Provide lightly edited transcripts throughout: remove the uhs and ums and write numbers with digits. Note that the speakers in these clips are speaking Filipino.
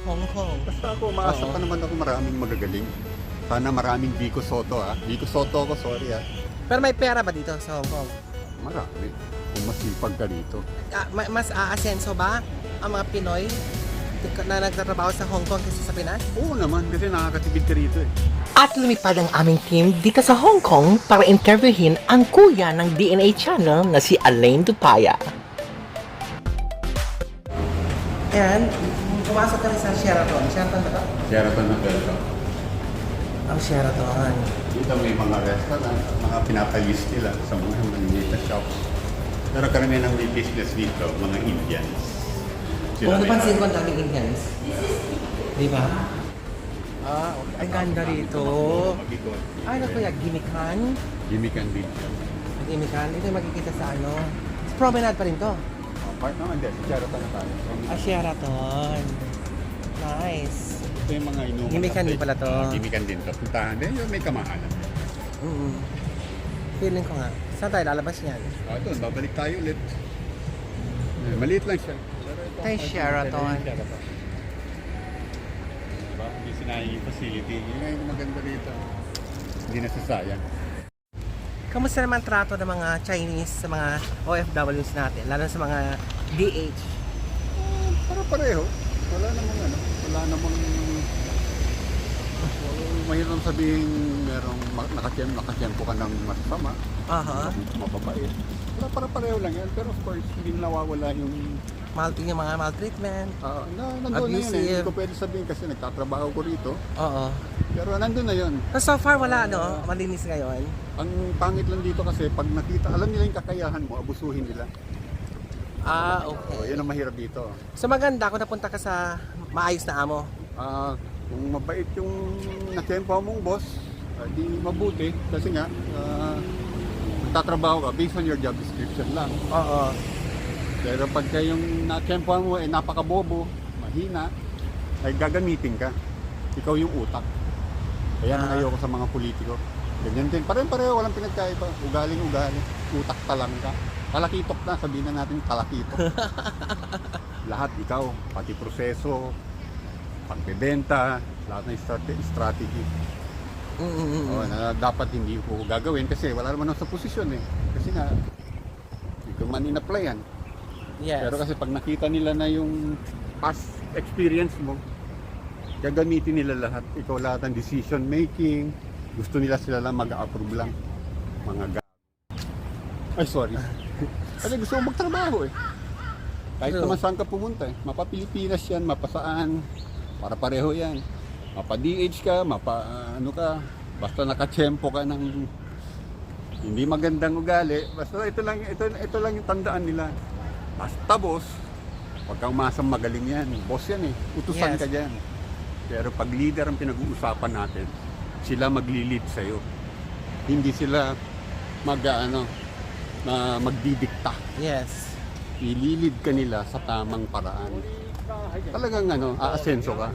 Hong Kong. Basta ako, umaasa pa naman ako maraming magagaling. Sana maraming Vico Soto Vico Soto ako, sorry Pero may pera ba dito sa Hong Kong? Marami. Kung masipag ka dito. Mas aasenso ba ang mga Pinoy na nagtatrabaho sa Hong Kong kaysa sa Pinas? Oo naman, kasi nakakatipid ka rito At lumipad ang aming team dito sa Hong Kong para interviewin ang kuya ng DNA Channel na si Alain Dupaya. Ayan, pumasok kami sa Sheraton. Sheraton ba ito? Sheraton na Delta. Ang Sheraton. Dito may mga restaurant, mga pinapalist nila sa mga maliliit na shops. Pero karamihan ng may business dito, mga Indians. Kung may- napansin ko ang daming Indians. Di ba? Okay. Ang ganda rito. Mag-ikot. Ay, ano kuya, gimikan? Gimikan dito. Gimikan? Ito yung makikita sa ano? Sa promenade pa rin to. Part naman din, Sheraton na tayo. Sheraton. Nice. Ito yung mga inuman. Gimikan din pala to. Gimikan din to. Puntahan din, yun may kamahalan. Feeling ko nga. Saan tayo lalabas niyan? Ito, babalik tayo ulit. Maliit lang siya. Ay, Sheraton. Diba? Hindi sinayang yung facility. Yun nga yung maganda rito. Hindi nasasayang. Kamusta naman trato ng mga Chinese sa mga OFWs natin? Lalo sa mga DH. Para pareho. Wala namang mahirap sabihin merong nakatiyempo ka ng masama. Aha. Mababait. Para pareho lang yan. Pero of course, hindi nawawala yung Yung mga maltreatment. nandun na yun Abusive. Hindi ko pwede sabihin kasi nagtatrabaho ko rito. Oo. Pero nandun na yun. So far wala, no? Malinis ngayon. Ang pangit lang dito kasi pag nakita, alam nila yung kakayahan mo, abusuhin nila. Okay. Yan ang mahirap dito. So maganda kung napunta ka sa maayos na amo. Kung mabait yung natempo mong boss, di mabuti kasi nga magtatrabaho ka based on your job description lang. Oo. Pero pagka yung natempo mo napakabobo, mahina, ay gagamitin ka. Ikaw yung utak. Kaya nang ayoko sa mga politiko. Ganyan din. Pareho, walang pinagkaiba. Ugaling-ugali. Utak talang ka. Talakitok na, sabihin na natin talakitok. Lahat ikaw, pati proseso, pagbebenta, lahat ng strategy. Na dapat hindi ko gagawin kasi wala naman ako sa posisyon Kasi nga, hindi ko man in-applyan. Yes. Pero kasi pag nakita nila na yung past experience mo, gagamitin nila lahat. Ikaw lahat ng decision making. Gusto nila sila lang mag-approve lang. Mga Ay, sorry. Kasi gusto mo magtrabaho Kahit naman saan ka pumunta Mapa Pilipinas yan, mapasaan. Para pareho yan. Mapa DH ka, ano ka. Basta nakatsyempo ka ng hindi magandang ugali. Basta ito lang yung tandaan nila. Basta boss, huwag kang umasang magaling yan. Boss yan Utusan ka dyan. Pero pag leader ang pinag-uusapan natin, sila magli-lead sa'yo. Hindi sila magdidikta. Yes. Ililid ka nila sa tamang paraan. Talagang aasenso ka.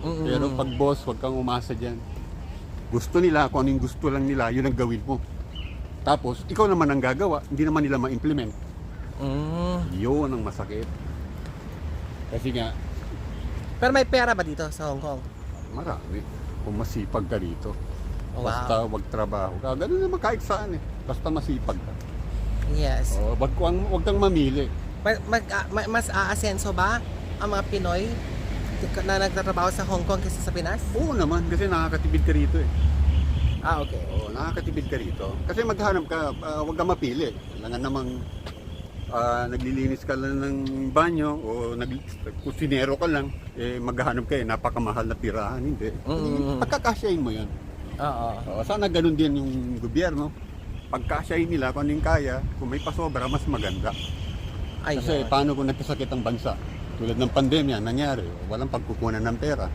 Pero pag boss, huwag kang umasa dyan. Gusto nila, kung ano yung gusto lang nila, yun ang gawin mo. Tapos, ikaw naman ang gagawa, hindi naman nila ma-implement. Yun ang masakit. Kasi nga, Pero may pera ba dito sa Hong Kong? marami. Kung masipag ka dito. Wow. Basta wag trabaho ka. Ganun naman kahit saan Basta masipag ka. Yes. Wag kang mamili. Mas aasenso ba ang mga Pinoy na nagtatrabaho sa Hong Kong kaysa sa Pinas? Oo naman, kasi nakakatipid ka rito Okay. Oo, nakakatipid ka rito. Kasi maghanap ka, wag kang mapili. Kailangan namang naglilinis ka lang ng banyo o kusinero ka lang, maghahanap ka napakamahal na tirahan. Hindi. Pagkakasyahin mo yan. Oo. Sana ganun din yung gobyerno. Pagkasyahin nila kung anong kaya, kung may pasobra, mas maganda. Kasi paano kung nagkasakit ang bansa? Tulad ng pandemya, nangyari, walang pagkukunan ng pera.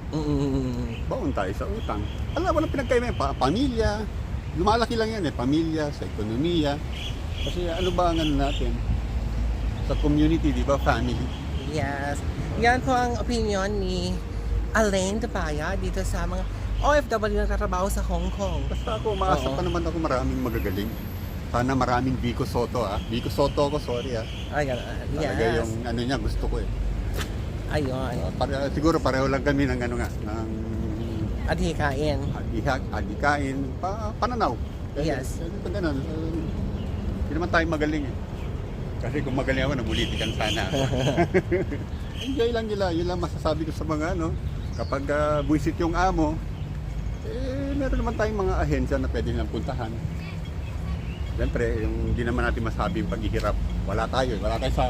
Baon tayo sa utang. Walang pinagkaiba. Pamilya, lumalaki lang yan pamilya, sa ekonomiya. Kasi ano ba ang natin? Sa community, di ba? Family. Yes. Yan po ang opinion ni Alain Dupaya dito sa mga OFW na nagtatrabaho sa Hong Kong. Basta ako, umaasa pa naman ako maraming magagaling. Sana maraming Vico Soto Vico Soto ako, sorry Ay, Talaga yes. yung niya, gusto ko Ayun. Siguro pareho lang kami ng ano nga, ng Adhikain. adikain, pananaw. Yes. Pag ganun, hindi naman tayo magaling eh. Kasi kung magaling ako, nabulitikan sana ako. Enjoy lang nila, yun lang masasabi ko sa mga ano, kapag buwisit yung amo, meron naman tayong mga ahensya na pwede nilang puntahan. Siyempre, yung hindi naman natin masabi yung paghihirap, wala tayo sa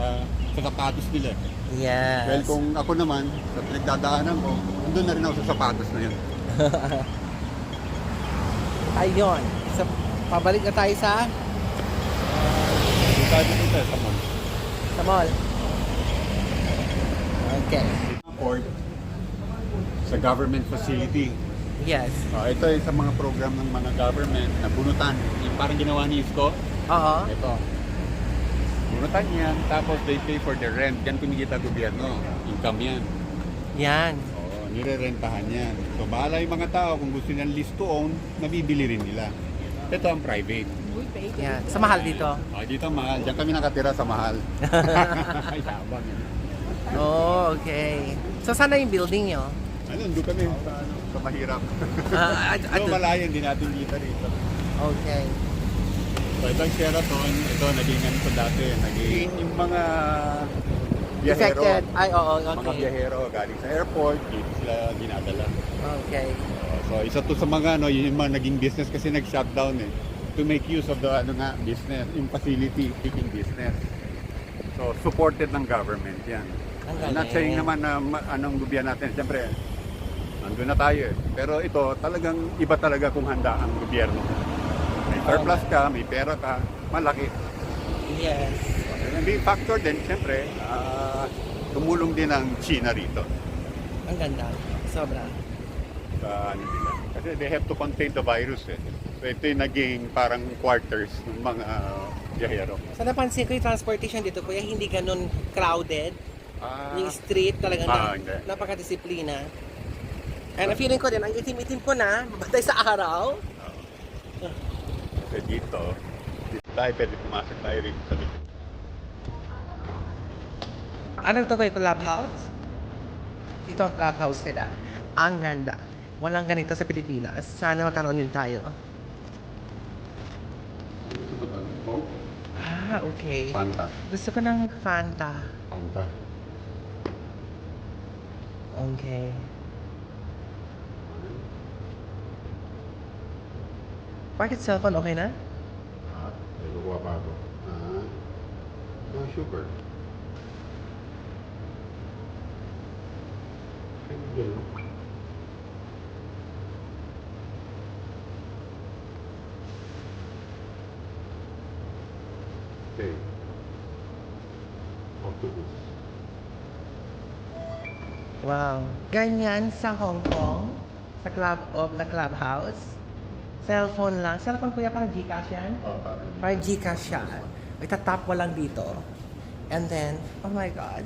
sapatos nila. Yes. Well, kung ako naman, sa pinagdadaanan ko, nandun na rin ako sa sapatos na yun. Ayun. So, pabalik na tayo sa Tayo dito sa mall. mall. Okay. Port, sa government facility. Yes. Ito ay sa mga program ng mga government na bunutan. Yung parang ginawa ni Isko. Oo. Ito. Bunutan yan, tapos they pay for the rent. Yan kumikita gobyerno. Income yan. Yan. Oo, nire-rentahan yan. So bahala yung mga tao kung gusto nilang lease to own, nabibili rin nila. Ito ang private. Yan. Sa mahal dito. Dito mahal. Diyan kami nakatira sa mahal. Ay, sabang yan. Oh, okay. So, sana yung building nyo? Doon kami sa mahirap. At So malayo, hindi natin kita rito. okay. So ito ang Sheraton, ito naging ano to dati, naging yung mga biyahero, Affected. Ay, oo, mga okay. biyahero galing sa airport, dito sila dinadala. Okay. So isa to sa mga ano, yun yung mga naging business kasi nag-shutdown eh. To make use of the ano nga, business, yung facility, taking business. So supported ng government yan. Ang I'm not galing. saying naman na anong gobyerno natin, siyempre, nandun na tayo eh. Pero ito, talagang iba talaga kung handa ang gobyerno. May surplus ka, may pera ka, malaki. Yes. And being factor din, siyempre, tumulong din ang China rito. Ang ganda. Sobra. Sa ano nila. Kasi they have to contain the virus eh. So ito yung naging parang quarters ng mga biyahero. Sa napansin ko yung transportation dito, kuya, hindi ganun crowded. Yung street talagang hindi. napakadisiplina. And feeling ko din, ang itim-itim ko na, mabatay sa araw. Kasi dito tayo pwede pumasok tayo rin sa dito. Ano to kayo, clubhouse? Ito ang clubhouse nila. Ang ganda. Walang ganito sa Pilipinas. Sana magkaroon din tayo. Okay. Fanta. Gusto ko ng Fanta. Fanta. Okay. Bakit cellphone okay na? May kukuha pa ako. No sugar. Okay. Octopus. Wow. Ganyan sa Hong Kong, sa clubhouse. Cellphone lang. Cellphone kuya, parang Gcash yan? Parang Gcash yan. Itatap mo lang dito. And then, oh my God.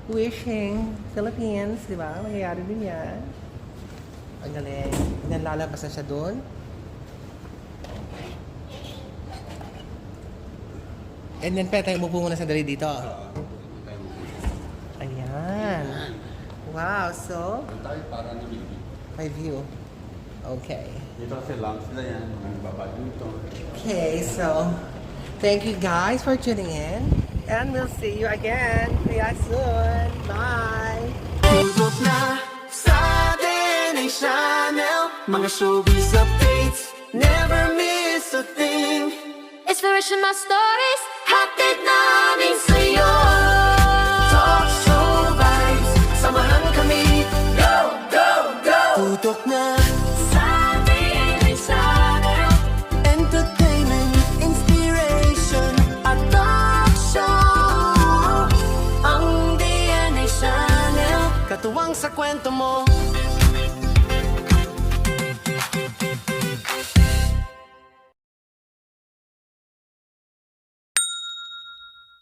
Wishing Philippines, di ba? Magyayari din yan. Ang galing. And then lalabas na siya doon. And then, tayo umupo muna sandali dito. Ayan. Wow, so, Tayo para namin. may view. Okay. Dito kasi lounge na yan. Mga baba dito. Okay, so, thank you guys for tuning in. And we'll see you again real soon. Bye! Tutok na sa DNA Channel, mga showbiz updates, never miss a thing. Inspirational stories, hatid namin sa'yo. Talk show vibes, samahan kami. Go, go, go! Tutok na Sa DNA Channel, entertainment, inspiration, at talk show. Ang DNA Channel, katuwang sa kwento mo.